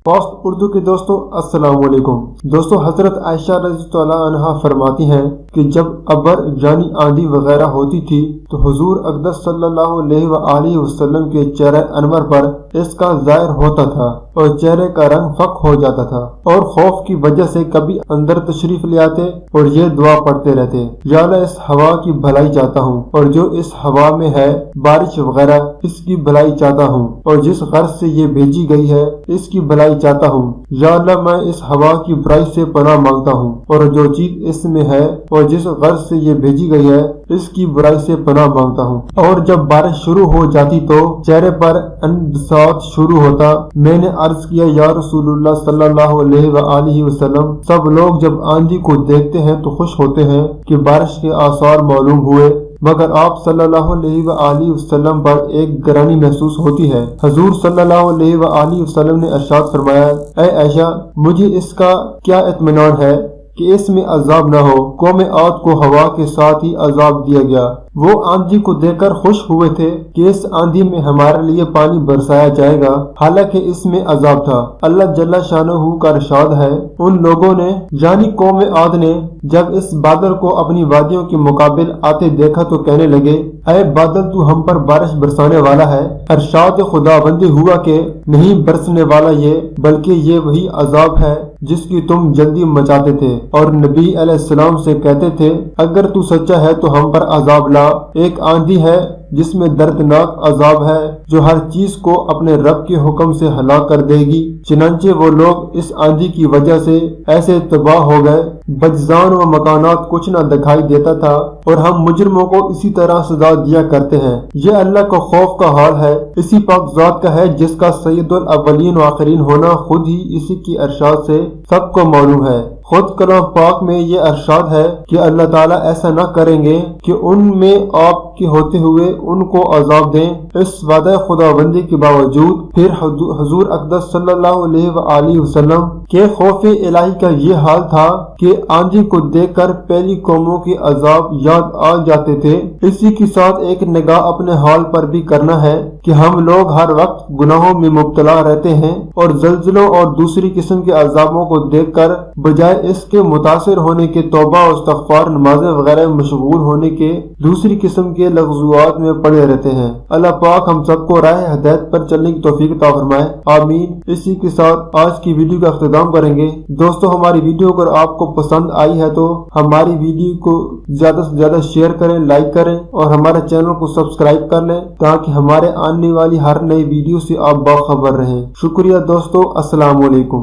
Fast Urdu کے دوستوں السلام علیکم۔ دوستوں حضرت عائشہ رضی اللہ عنہا فرماتی ہیں کہ جب ابر یعنی آندھی وغیرہ ہوتی تھی تو حضور اقدس صلی اللہ علیہ وآلہ وسلم کے چہرہ انور پر اس کا ظاہر ہوتا تھا اور چہرے کا رنگ فق ہو جاتا تھا اور خوف کی وجہ سے کبھی اندر تشریف لے آتے اور یہ دعا پڑھتے رہتے، یا اللہ اس ہوا کی بھلائی چاہتا ہوں اور جو اس ہوا میں ہے بارش وغیرہ اس کی بھلائی چاہتا ہوں، اور جس غرض سے یہ بھیجی گئی ہے اس کی بھلائی چاہتا ہوں، یا اللہ میں اس ہوا کی برائی سے پناہ مانگتا ہوں، اور جو چیز اس میں ہے اور جس غرض سے یہ بھیجی گئی ہے اس کی برائی سے پناہ مانگتا ہوں۔ اور جب بارش شروع ہو جاتی تو چہرے پر انبساط شروع ہوتا۔ میں نے عرض کیا یا رسول اللہ صلی اللہ علیہ وآلہ وسلم، سب لوگ جب آندھی کو دیکھتے ہیں تو خوش ہوتے ہیں کہ بارش کے آثار معلوم ہوئے، مگر آپ صلی اللہ علیہ وآلہ وسلم پر ایک گرانی محسوس ہوتی ہے۔ حضور صلی اللہ علیہ وآلہ وسلم نے ارشاد فرمایا، اے عائشہ مجھے اس کا کیا اطمینان ہے کہ اس میں عذاب نہ ہو۔ قوم عاد کو ہوا کے ساتھ ہی عذاب دیا گیا، وہ آندھی کو دیکھ کر خوش ہوئے تھے کہ اس آندھی میں ہمارے لیے پانی برسایا جائے گا، حالانکہ اس میں عذاب تھا۔ اللہ جل شانہ کا ارشاد ہے، ان لوگوں نے یعنی قوم عاد نے جب اس بادل کو اپنی وادیوں کے مقابل آتے دیکھا تو کہنے لگے، اے بادل تو ہم پر بارش برسانے والا ہے۔ ارشاد خداوندی ہوا کہ نہیں برسنے والا یہ، بلکہ یہ وہی عذاب ہے جس کی تم جلدی مچاتے تھے، اور نبی علیہ السلام سے کہتے تھے اگر تو سچا ہے تو ہم پر عذاب لا۔ ایک آندھی ہے جس میں دردناک عذاب ہے جو ہر چیز کو اپنے رب کے حکم سے ہلاک کر دے گی۔ چنانچہ وہ لوگ اس آندھی کی وجہ سے ایسے تباہ ہو گئے، بجزان و مکانات کچھ نہ دکھائی دیتا تھا، اور ہم مجرموں کو اسی طرح سزا دیا کرتے ہیں۔ یہ اللہ کا خوف کا حال ہے، اسی پاک ذات کا ہے جس کا سید الاولین و آخرین ہونا خود ہی اسی کی ارشاد سے سب کو معلوم ہے۔ خود کلام پاک میں یہ ارشاد ہے کہ اللہ تعالیٰ ایسا نہ کریں گے کہ ان میں آپ کے ہوتے ہوئے ان کو عذاب دیں۔ اس وعدہ خداوندی کے باوجود پھر حضور اقدس صلی اللہ علیہ وآلہ وسلم کے خوف الہی کا یہ حال تھا کہ آندھی کو دیکھ کر پہلی قوموں کے عذاب یاد آ جاتے تھے۔ اسی کے ساتھ ایک نگاہ اپنے حال پر بھی کرنا ہے کہ ہم لوگ ہر وقت گناہوں میں مبتلا رہتے ہیں، اور زلزلوں اور دوسری قسم کے عذابوں کو دیکھ کر بجائے اس کے متاثر ہونے کے توبہ و استغفار، نمازیں وغیرہ مشغول ہونے کے دوسری قسم کے لغزوات میں پڑے رہتے ہیں۔ اللہ پاک ہم سب کو راہ ہدایت پر چلنے کی توفیق عطا فرمائے، آمین۔ اسی کے ساتھ آج کی ویڈیو کا اختتام کریں گے۔ دوستو ہماری ویڈیو اگر آپ کو پسند آئی ہے تو ہماری ویڈیو کو زیادہ سے زیادہ شیئر کریں، لائک کریں، اور ہمارے چینل کو سبسکرائب کر لیں تاکہ ہمارے آنے والی ہر نئی ویڈیو سے آپ باخبر رہیں۔ شکریہ دوستو، السلام علیکم۔